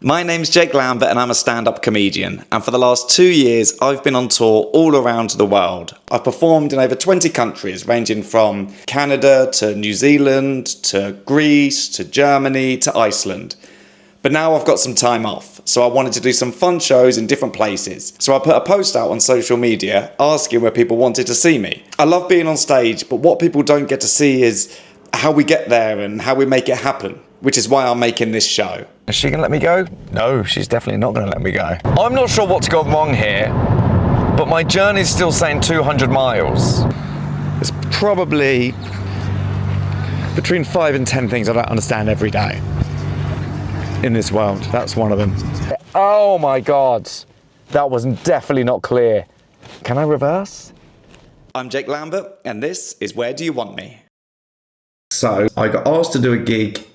My name's Jake Lambert and I'm a stand-up comedian, and for the last 2 years I've been on tour all around the world. I've performed in over 20 countries, ranging from Canada to New Zealand to Greece to Germany to Iceland. But now I've got some time off, so I wanted to do some fun shows in different places. So I put a post out on social media asking where people wanted to see me. I love being on stage, but what people don't get to see is how we get there and how we make it happen, which is why I'm making this show. Is she gonna let me go? No, she's definitely not gonna let me go. I'm not sure what's gone wrong here, but my journey's still saying 200 miles. There's probably between 5 and 10 things I don't understand every day in this world. That's one of them. Oh my God, that was definitely not clear. Can I reverse? I'm Jake Lambert, and this is Where Do You Want Me? So I got asked to do a gig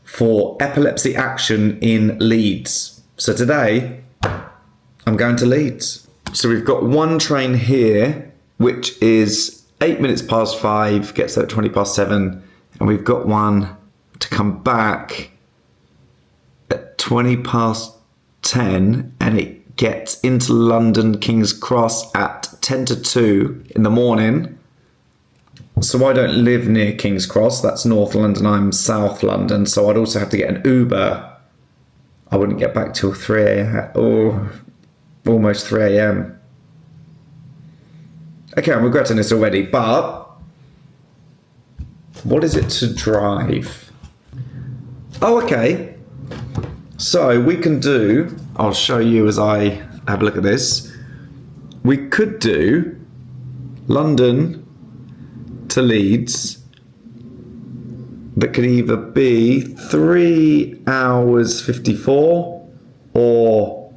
for Epilepsy Action in Leeds. So today I'm going to Leeds. So we've got one train here, which is 8 minutes past 5, gets there at 20 past 7. And we've got one to come back at 20 past 10, and it gets into London King's Cross at 10 to 2 in the morning. So I don't live near King's Cross, that's North London, I'm South London, so I'd also have to get an Uber. I wouldn't get back till 3 a.m. or almost 3 a.m. Okay, I'm regretting this already, but what is it to drive? Oh, okay. So we can do, I'll show you as I have a look at this. We could do London to Leeds. That could either be 3 hours 54 or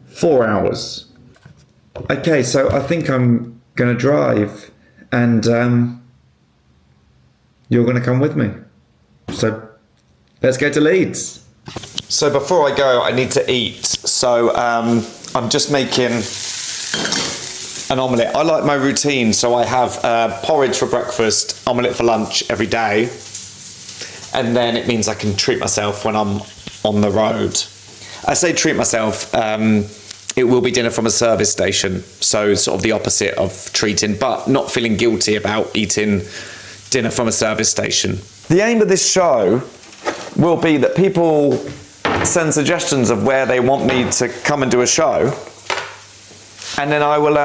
4 hours. Okay, so I think I'm gonna drive, and you're gonna come with me. So let's go to Leeds. So before I go, I need to eat. So I'm just making an omelette. I like my routine, so I have porridge for breakfast, omelette for lunch every day, and then it means I can treat myself when I'm on the road. I say treat myself, it will be dinner from a service station, so sort of the opposite of treating, but not feeling guilty about eating dinner from a service station. The aim of this show will be that people send suggestions of where they want me to come and do a show, and then I will,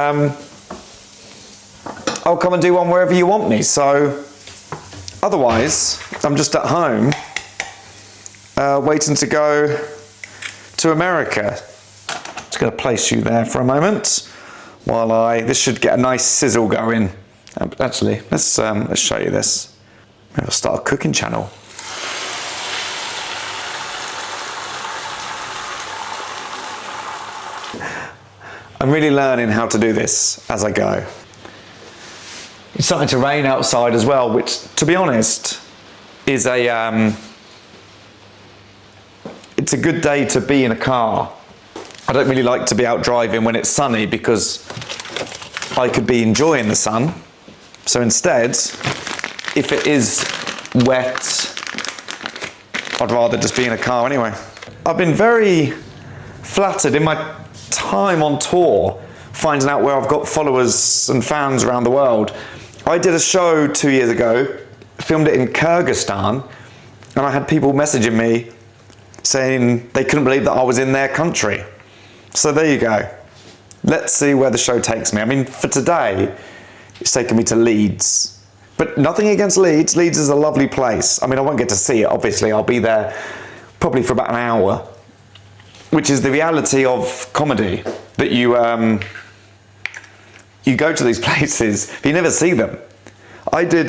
I'll come and do one wherever you want me. So otherwise, I'm just at home, waiting to go to America. Just gonna place you there for a moment while this should get a nice sizzle going. Actually, let's show you this. Maybe I'll start a cooking channel. I'm really learning how to do this as I go. It's starting to rain outside as well, which, to be honest, is it's a good day to be in a car. I don't really like to be out driving when it's sunny because I could be enjoying the sun. So instead, if it is wet, I'd rather just be in a car anyway. I've been very flattered in my time on tour, finding out where I've got followers and fans around the world. I did a show 2 years ago, filmed it in Kyrgyzstan, and I had people messaging me saying they couldn't believe that I was in their country. So there you go. Let's see where the show takes me. I mean, for today, it's taken me to Leeds. But nothing against Leeds. Leeds is a lovely place. I mean, I won't get to see it, obviously. I'll be there probably for about an hour, which is the reality of comedy, that you go to these places, but you never see them. I did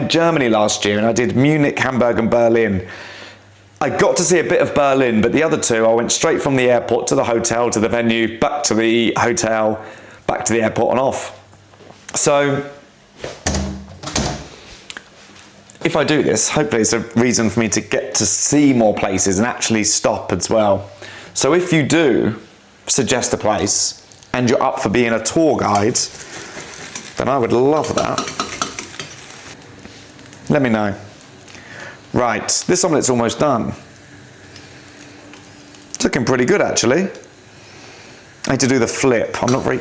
Germany last year, and I did Munich, Hamburg, and Berlin. I got to see a bit of Berlin, but the other two, I went straight from the airport to the hotel, to the venue, back to the hotel, back to the airport and off. So if I do this, hopefully it's a reason for me to get to see more places and actually stop as well. So if you do suggest a place and you're up for being a tour guide, then I would love that. Let me know. Right, this omelette's almost done. looking pretty good actually. I need to do the flip. I'm not very...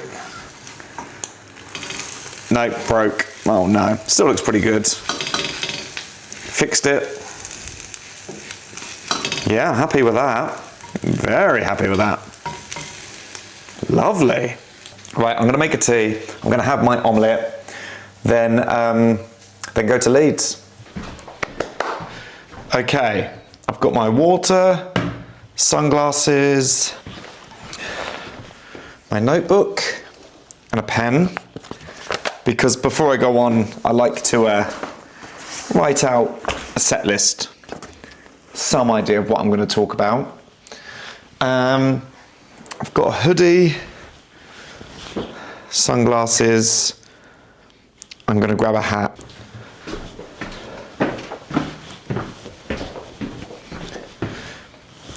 No, broke. Oh no, still looks pretty good. Fixed it. Yeah, happy with that. Very happy with that. Lovely. Right, I'm gonna make a tea. I'm gonna have my omelette. Then go to Leeds. Okay, I've got my water, sunglasses, my notebook, and a pen. Because before I go on, I like to write out a set list, some idea of what I'm going to talk about. I've got a hoodie, sunglasses. I'm going to grab a hat.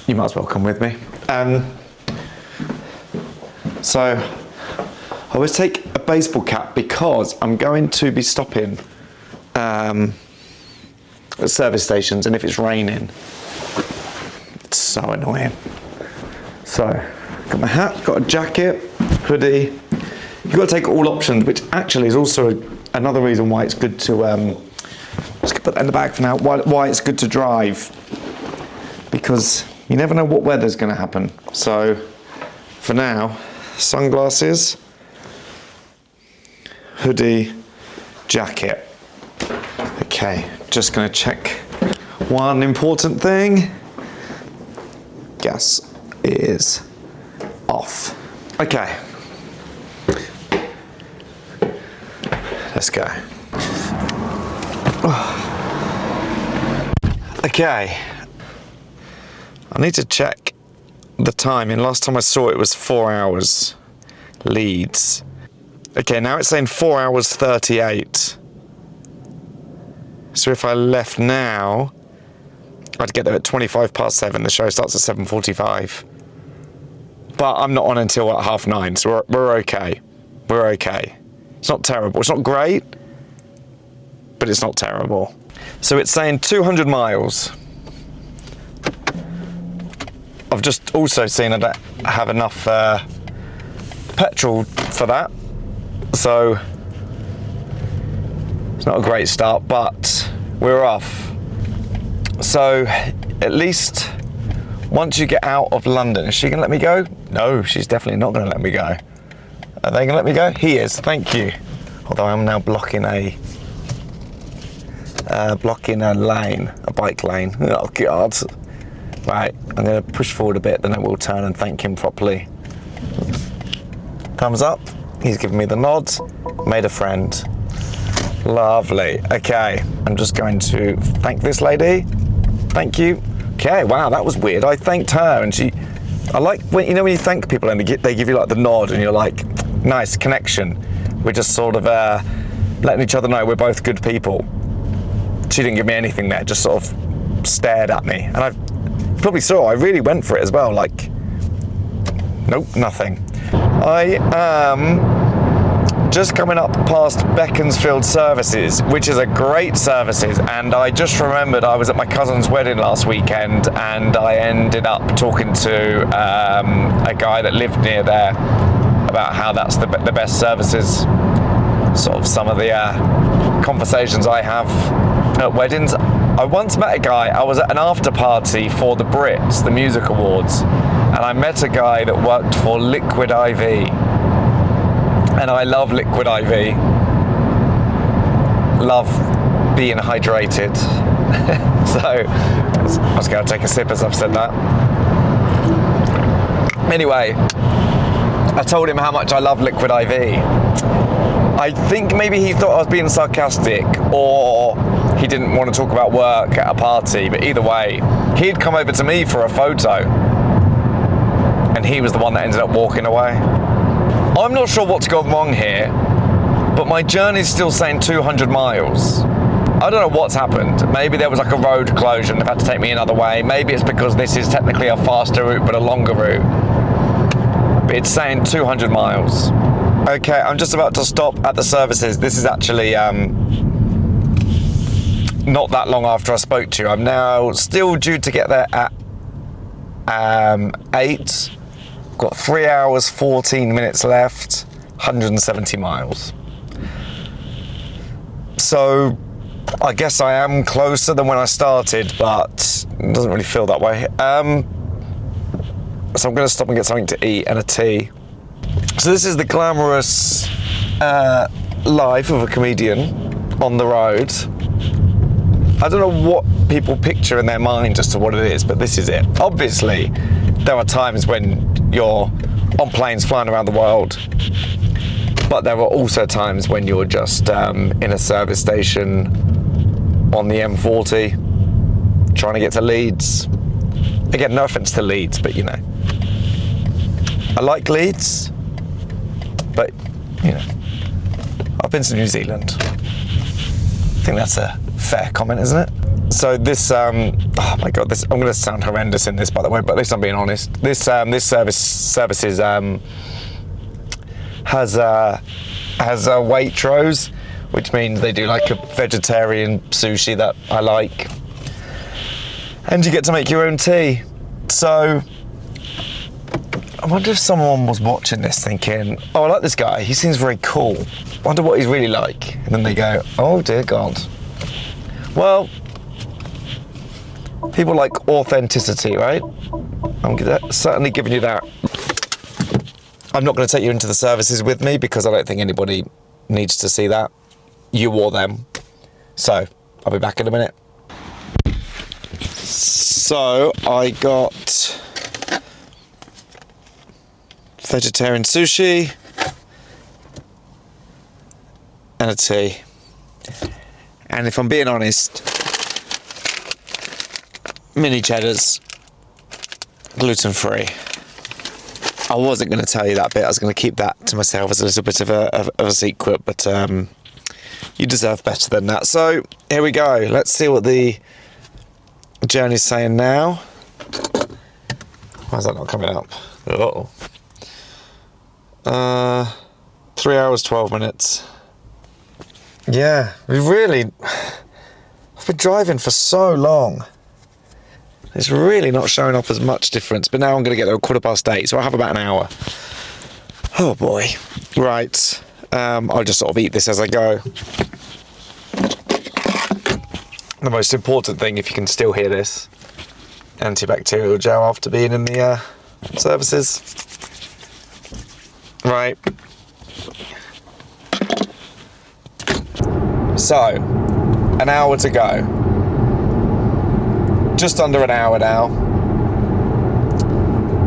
You might as well come with me. So I always take a baseball cap because I'm going to be stopping at service stations, and if it's raining, it's so annoying. So, got my hat, got a jacket, hoodie. You've got to take all options, which actually is also another reason why it's good to, just put that in the bag for now, why it's good to drive. Because you never know what weather's going to happen. So, for now, sunglasses, hoodie, jacket. Okay, just going to check one important thing. Gas is off. Okay. Let's go. Okay. I need to check the timing. Last time I saw it was 4 hours. Leeds. Okay, now it's saying 4 hours 38. So if I left now, I'd get there at 7:25. The show starts at 7:45. But I'm not on until at 9:30, so we're okay. We're okay. It's not terrible. It's not great, but it's not terrible. So it's saying 200 miles. I've just also seen I don't have enough petrol for that. So it's not a great start, but we're off. So at least once you get out of London, is she gonna let me go? No, she's definitely not gonna let me go. Are they gonna let me go? He is, thank you. Although I'm now blocking a lane, a bike lane. Oh God. Right, I'm gonna push forward a bit, then I will turn and thank him properly. Thumbs up, he's giving me the nod, made a friend. Lovely, okay. I'm just going to thank this lady. Thank you. Okay, wow, that was weird. I thanked her and I like when, you know, when you thank people and they give you like the nod and you're like, nice connection. We're just sort of letting each other know we're both good people. She didn't give me anything there, just sort of stared at me. And I probably saw, I really went for it as well, like, nope, nothing. I am just coming up past Beaconsfield Services, which is a great services, and I just remembered I was at my cousin's wedding last weekend and I ended up talking to a guy that lived near there about how that's the best services. Sort of some of the conversations I have at weddings. I once met a guy, I was at an after party for the Brits, the music awards, and I met a guy that worked for Liquid IV. And I love Liquid IV. Love being hydrated. So, I was going to take a sip as I've said that. Anyway, I told him how much I love Liquid IV. I think maybe he thought I was being sarcastic, or he didn't want to talk about work at a party, but either way, he'd come over to me for a photo. And he was the one that ended up walking away. I'm not sure what's gone wrong here, but my journey's still saying 200 miles. I don't know what's happened. Maybe there was like a road closure and they've had to take me another way. Maybe it's because this is technically a faster route but a longer route. But it's saying 200 miles. Okay, I'm just about to stop at the services. This is actually not that long after I spoke to you. I'm now still due to get there at 8. Got 3 hours, 14 minutes left, 170 miles. So I guess I am closer than when I started, but it doesn't really feel that way. So I'm going to stop and get something to eat and a tea. So this is the glamorous life of a comedian on the road. I don't know what people picture in their mind as to what it is, but this is it. Obviously, there are times when you're on planes flying around the world, but there are also times when you're just in a service station on the M40 trying to get to Leeds. Again, no offense to Leeds, but you know, I like Leeds, but you know, I've been to New Zealand. I think that's a fair comment, isn't it? So this, oh my God, this, I'm going to sound horrendous in this, by the way, but at least I'm being honest. This services has Waitrose, which means they do like a vegetarian sushi that I like, and you get to make your own tea. So I wonder if someone was watching this thinking, oh, I like this guy, he seems very cool, wonder what he's really like, and then they go, oh dear God. Well, people like authenticity, right? I'm certainly giving you that. I'm not going to take you into the services with me because I don't think anybody needs to see that, you or them. So I'll be back in a minute. So I got vegetarian sushi and a tea. And if I'm being honest, mini cheddars, gluten-free. I wasn't going to tell you that bit. I was going to keep that to myself as a little bit of a secret, but you deserve better than that. So here we go. Let's see what the journey's saying now. Why is that not coming up? Uh-oh. 3 hours, 12 minutes. Yeah, I've been driving for so long. It's really not showing up as much difference, but now I'm going to get there at 8:15, so I'll have about an hour. Oh boy. Right, I'll just sort of eat this as I go. The most important thing, if you can still hear this, antibacterial gel after being in the services. Right. So, an hour to go. Just under an hour now.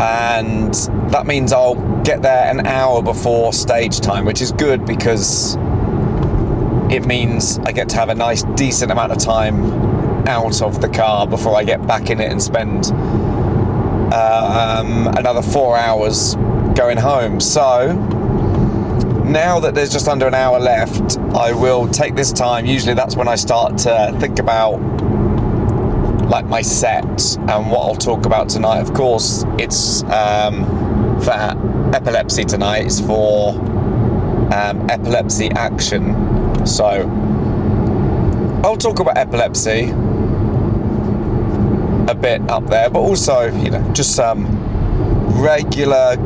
And that means I'll get there an hour before stage time, which is good because it means I get to have a nice, decent amount of time out of the car before I get back in it and spend another 4 hours going home. So, now that there's just under an hour left, I will take this time. Usually that's when I start to think about like my set and what I'll talk about tonight. Of course, it's for epilepsy tonight. It's for epilepsy action. So I'll talk about epilepsy a bit up there, but also, you know, just some regular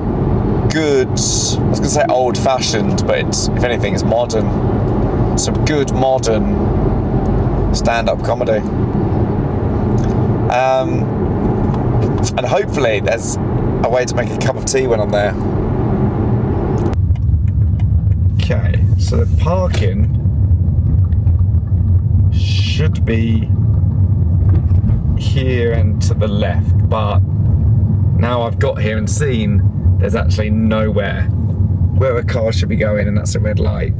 good, I was going to say old-fashioned, but it's, if anything, it's modern. Some good modern stand-up comedy. And hopefully there's a way to make a cup of tea when I'm there. Okay, so the parking should be here and to the left, but now I've got here and seen there's actually nowhere where a car should be going, and that's a red light.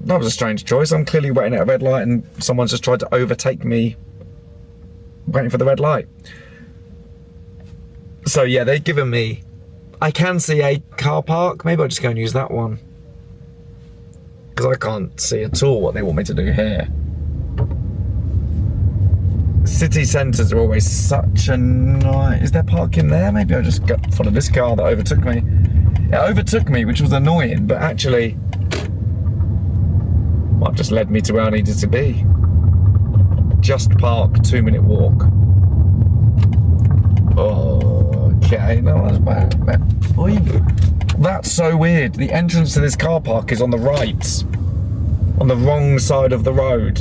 That was a strange choice. I'm clearly waiting at a red light and someone's just tried to overtake me waiting for the red light. So yeah, they've given me, I can see a car park. Maybe I'll just go and use that one, because I can't see at all what they want me to do here. City centres are always such a nice... Is there parking there? Maybe I'll just go follow this car that overtook me. It overtook me, which was annoying, but actually might have just led me to where I needed to be. just park, 2-minute walk. Okay, no, that's bad. Oi. That's so weird. The entrance to this car park is on the right, on the wrong side of the road.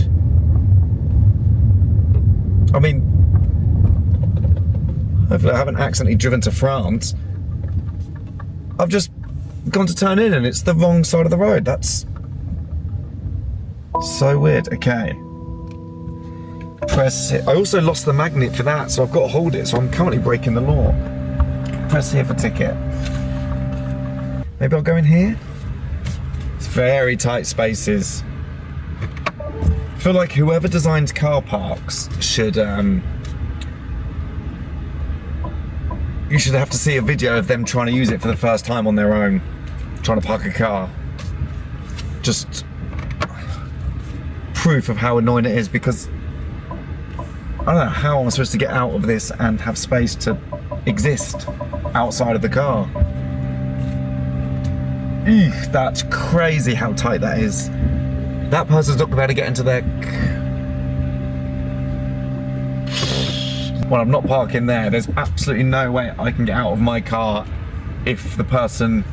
I mean, hopefully I haven't accidentally driven to France. I've just gone to turn in and it's the wrong side of the road. That's so weird. Okay. Press here. I also lost the magnet for that, so I've got to hold it, so I'm currently breaking the law. Press here for ticket. Maybe I'll go in here? It's very tight spaces. I feel like whoever designs car parks should, you should have to see a video of them trying to use it for the first time on their own, trying to park a car. Just proof of how annoying it is, because I don't know how I'm supposed to get out of this and have space to exist outside of the car. Eek, that's crazy how tight that is. That person's not going to be able to get into their... Well, I'm not parking there. There's absolutely no way I can get out of my car if the person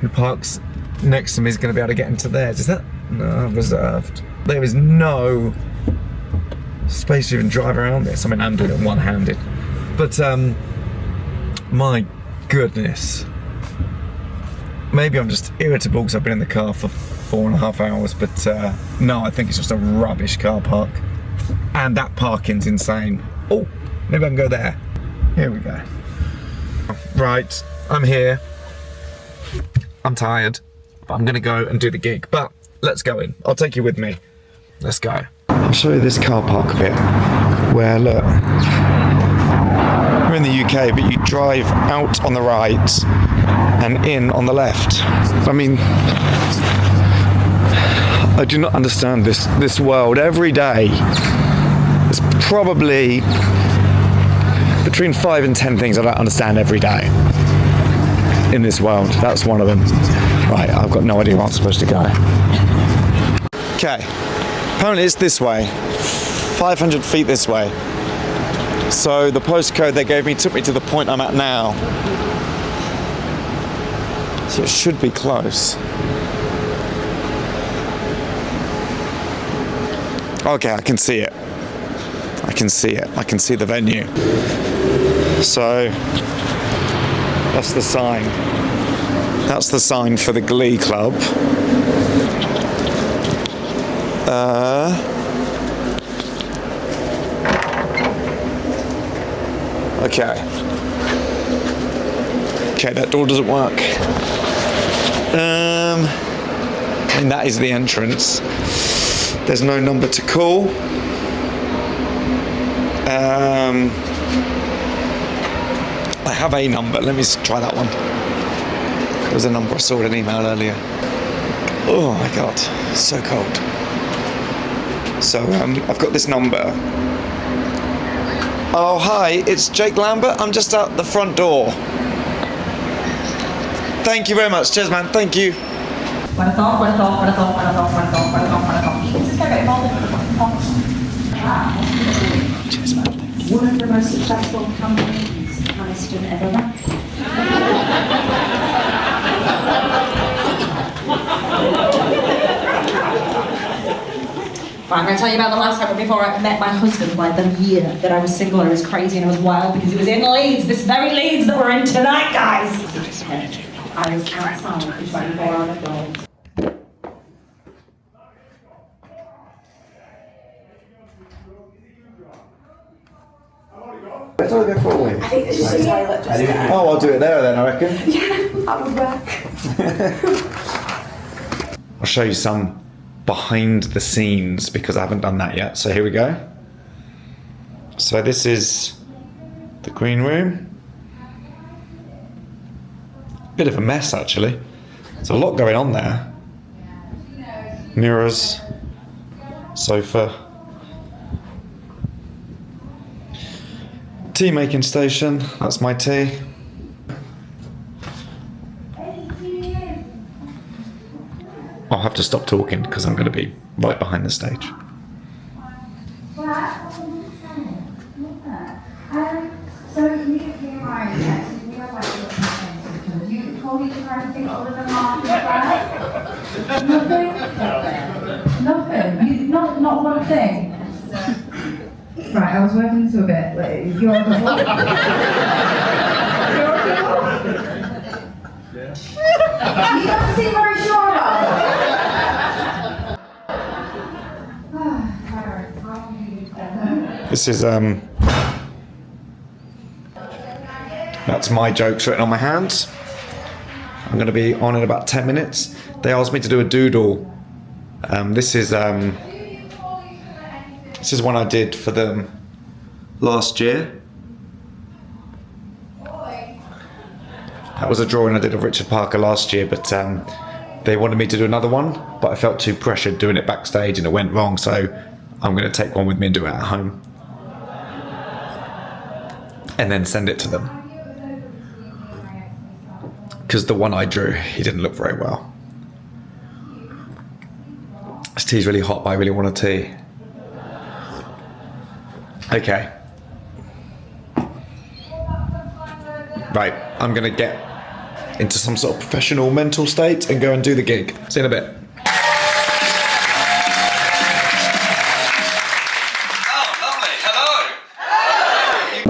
who parks next to me is going to be able to get into theirs. Is that... No, reserved. There is no space to even drive around this. I mean, I'm doing it one-handed. But, my goodness. Maybe I'm just irritable because I've been in the car for 4.5 hours, but no, I think it's just a rubbish car park. And that parking's insane. Oh, maybe I can go there. Here we go. Right, I'm here. I'm tired, but I'm gonna go and do the gig. But let's go in. I'll take you with me. Let's go. I'll show you this car park a bit. Where, look. We're in the UK, but you drive out on the right and in on the left. I mean, I do not understand this world. Every day, there's probably between 5 and 10 things I don't understand every day in this world. That's one of them. Right, I've got no idea where I'm supposed to go. Okay, apparently it's this way, 500 feet this way. So the postcode they gave me took me to the point I'm at now. So it should be close. Okay, I can see it. I can see it. I can see the venue. So that's the sign. That's the sign for the Glee Club. Okay. Okay, that door doesn't work. And that is the entrance. There's no number to call. I have a number. Let me try that one. There was a number I saw in an email earlier. Oh my God, it's so cold. So I've got this number. Oh, hi, it's Jake Lambert. I'm just out the front door. Thank you very much. Cheers, man. Thank you. Cheers, man. Thank you. One of the most successful companies Aniston ever ran. I'm going to tell you about the last time before I met my husband, like the year that I was single. I was crazy and I was wild because it was in Leeds, this very Leeds that we're in tonight, guys. I was outside for 24 hours ago. Where do I go for a wee? I think this is the toilet just there. Oh, I'll do it there then, I reckon. Yeah, that would work. I'll show you some behind the scenes because I haven't done that yet. So here we go. So this is the green room. Bit of a mess actually. There's a lot going on there. Mirrors, sofa. Tea making station, that's my tea. I'll have to stop talking because I'm going to be right behind the stage. a thing? Right, I was working this a bit. Like, you're a couple. You're a couple? Yeah. You don't seem very sure about it. This is that's my jokes written on my hands. I'm going to be on in about 10 minutes. They asked me to do a doodle. This is one I did for them last year. That was a drawing I did of Richard Parker last year, but they wanted me to do another one, but I felt too pressured doing it backstage and it went wrong, so I'm going to take one with me and do it at home. And then send it to them. Because the one I drew, he didn't look very well. This tea's really hot, but I really want a tea. Okay. Right, I'm gonna get into some sort of professional mental state and go and do the gig. See you in a bit.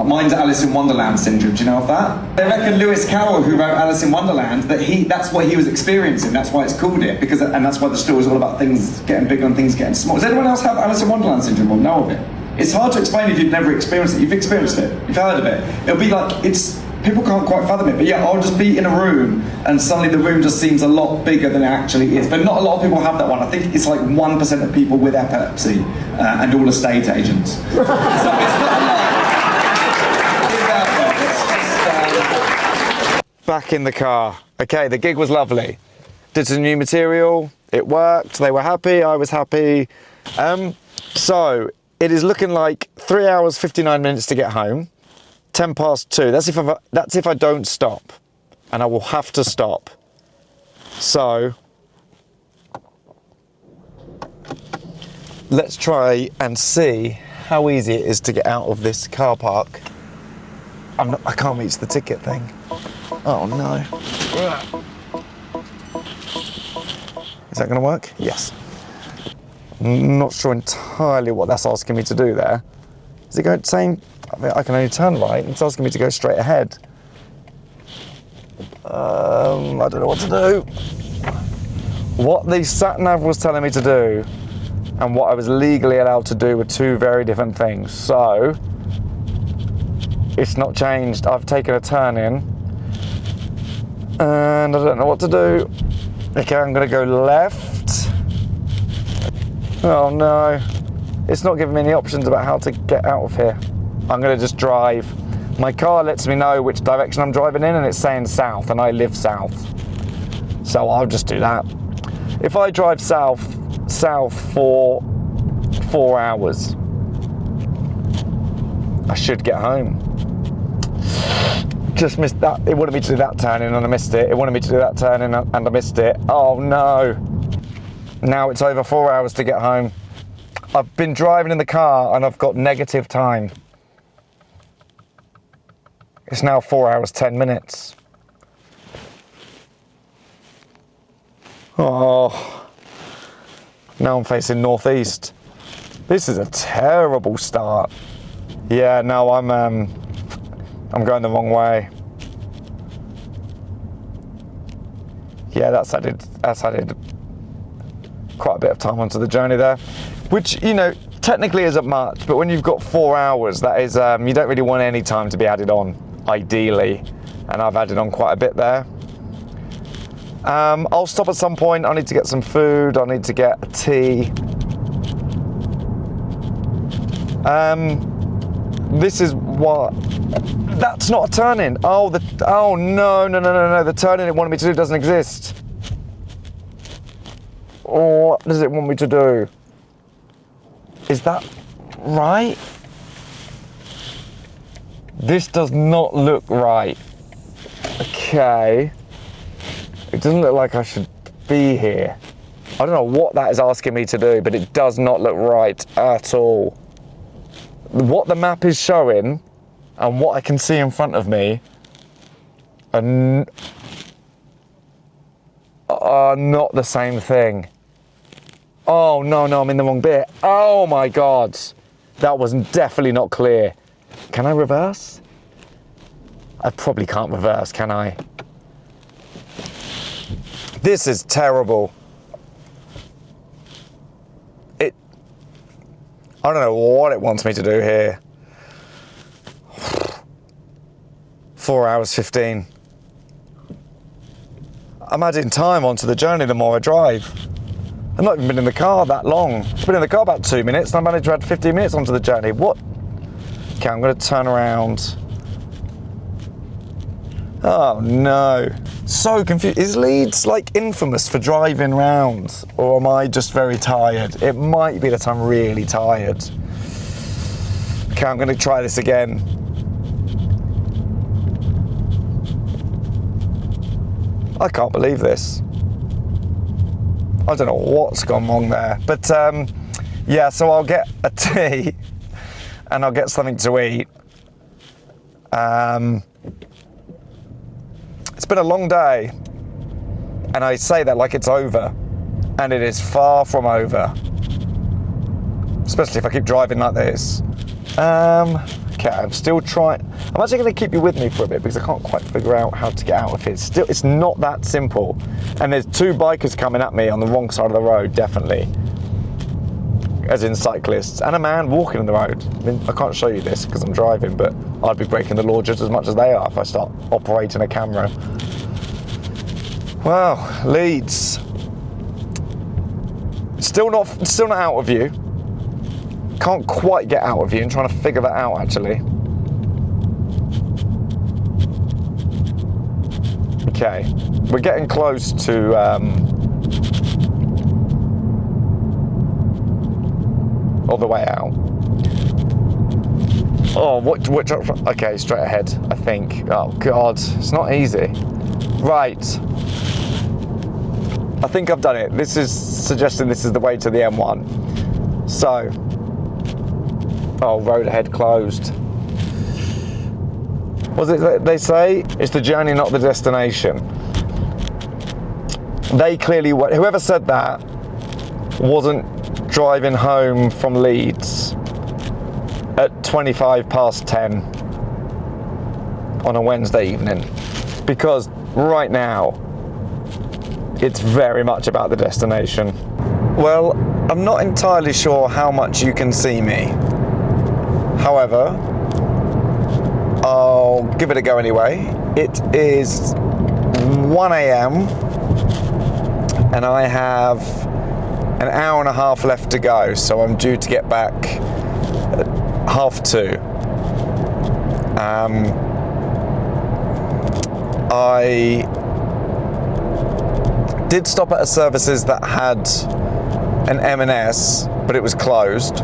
Mine's Alice in Wonderland syndrome, do you know of that? They reckon Lewis Carroll, who wrote Alice in Wonderland, that's what he was experiencing, that's why it's called it, and that's why the story's all about things getting bigger and things getting small. Does anyone else have Alice in Wonderland syndrome or know of it? It's hard to explain if you've never experienced it. You've experienced it, you've heard of it. It'll be like, people can't quite fathom it, but yeah, I'll just be in a room and suddenly the room just seems a lot bigger than it actually is. But not a lot of people have that one. I think it's like 1% of people with epilepsy and all estate agents. So it's not a lot. Back in the car. Okay, the gig was lovely. Did some new material, it worked, they were happy, I was happy. So, it is looking like 3 hours, 59 minutes to get home. 10 past 2, that's if I don't stop. And I will have to stop. So, let's try and see how easy it is to get out of this car park. I can't reach the ticket thing. Oh no. Is that going to work? Yes. Not sure entirely what that's asking me to do there. Is it saying, I can only turn right, it's asking me to go straight ahead. I don't know what to do. What the sat-nav was telling me to do and what I was legally allowed to do were two very different things. So, it's not changed. I've taken a turn in and I don't know what to do. Okay, I'm gonna go left. Oh no, it's not giving me any options about how to get out of here. I'm gonna just drive. My car lets me know which direction I'm driving in and it's saying south and I live south. So I'll just do that. If I drive south for 4 hours, I should get home. Just missed that. It wanted me to do that turn in and I missed it. It wanted me to do that turn in and I missed it. Oh no. Now it's over 4 hours to get home. I've been driving in the car and I've got negative time. It's now 4 hours, 10 minutes. Oh. Now I'm facing northeast. This is a terrible start. Yeah, no, I'm going the wrong way. Yeah, that's added quite a bit of time onto the journey there, which, you know, technically isn't much, but when you've got 4 hours, that is, you don't really want any time to be added on, ideally, and I've added on quite a bit there. I'll stop at some point. I need to get some food, I need to get a tea. This is what, that's not a turn-in. Oh no, the turn-in it wanted me to do doesn't exist. Oh, what does it want me to do? Is that right? This does not look right. Okay. It doesn't look like I should be here. I don't know what that is asking me to do, but it does not look right at all. What the map is showing and what I can see in front of me are not the same thing. Oh, no, I'm in the wrong bit. Oh my God. That was definitely not clear. Can I reverse? I probably can't reverse, can I? This is terrible. I don't know what it wants me to do here. 4 hours 15. I'm adding time onto the journey the more I drive. I've not even been in the car that long. I've been in the car about 2 minutes and I managed to add 15 minutes onto the journey. What? Okay, I'm gonna turn around. Oh no. So confused. Is Leeds like infamous for driving round, or am I just very tired? It might be that I'm really tired. Okay, I'm gonna try this again. I can't believe this. I don't know what's gone wrong there, but yeah, so I'll get a tea and I'll get something to eat. It's been a long day, and I say that like it's over, and it is far from over, especially if I keep driving like this. Okay, I'm still trying. I'm actually going to keep you with me for a bit because I can't quite figure out how to get out of here. It's not that simple, and there's 2 bikers coming at me on the wrong side of the road, definitely, as in cyclists, and a man walking on the road. I mean, I can't show you this because I'm driving, but I'd be breaking the law just as much as they are if I start operating a camera. Wow, Leeds. Still not out of view. Can't quite get out of view. I'm trying to figure that out actually. Okay, we're getting close to all the way out. Oh, which okay, straight ahead, I think. Oh God, it's not easy. Right. I think I've done it. This is suggesting this is the way to the M1. So, oh, road ahead closed. What's it they say? It's the journey, not the destination. They clearly, whoever said that wasn't driving home from Leeds at 25 past 10 on a Wednesday evening, because right now it's very much about the destination. Well, I'm not entirely sure how much you can see me. However, I'll give it a go anyway. It is 1 a.m. and I have an hour and a half left to go, so I'm due to get back at 2:30. I did stop at a services that had an M&S, but it was closed.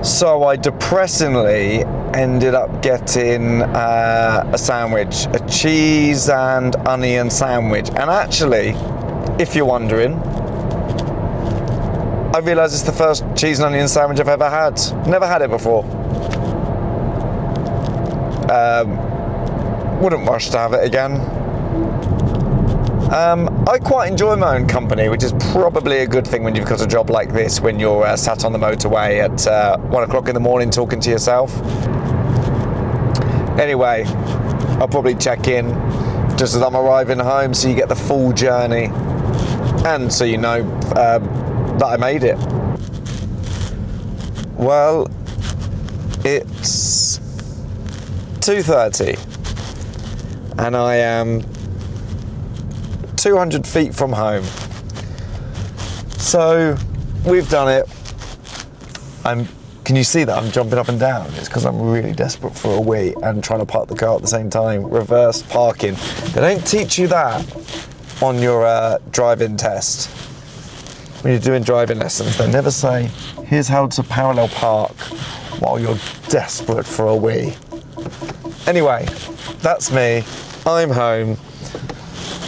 So I depressingly ended up getting a sandwich, a cheese and onion sandwich. And actually, if you're wondering, I realise it's the first cheese and onion sandwich I've ever had. Never had it before. Wouldn't rush to have it again. I quite enjoy my own company, which is probably a good thing when you've got a job like this, when you're sat on the motorway at 1 o'clock in the morning talking to yourself. Anyway, I'll probably check in just as I'm arriving home so you get the full journey and so you know that I made it. Well, it's 2:30 and I am 200 feet from home. So we've done it. Can you see that I'm jumping up and down? It's because I'm really desperate for a wee and trying to park the car at the same time. Reverse parking. They don't teach you that on your driving test. When you're doing driving lessons, they never say, here's how to parallel park while you're desperate for a wee. Anyway, that's me. I'm home.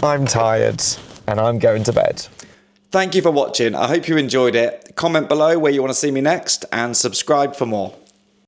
I'm tired and I'm going to bed. Thank you for watching. I hope you enjoyed it. Comment below where you want to see me next and subscribe for more.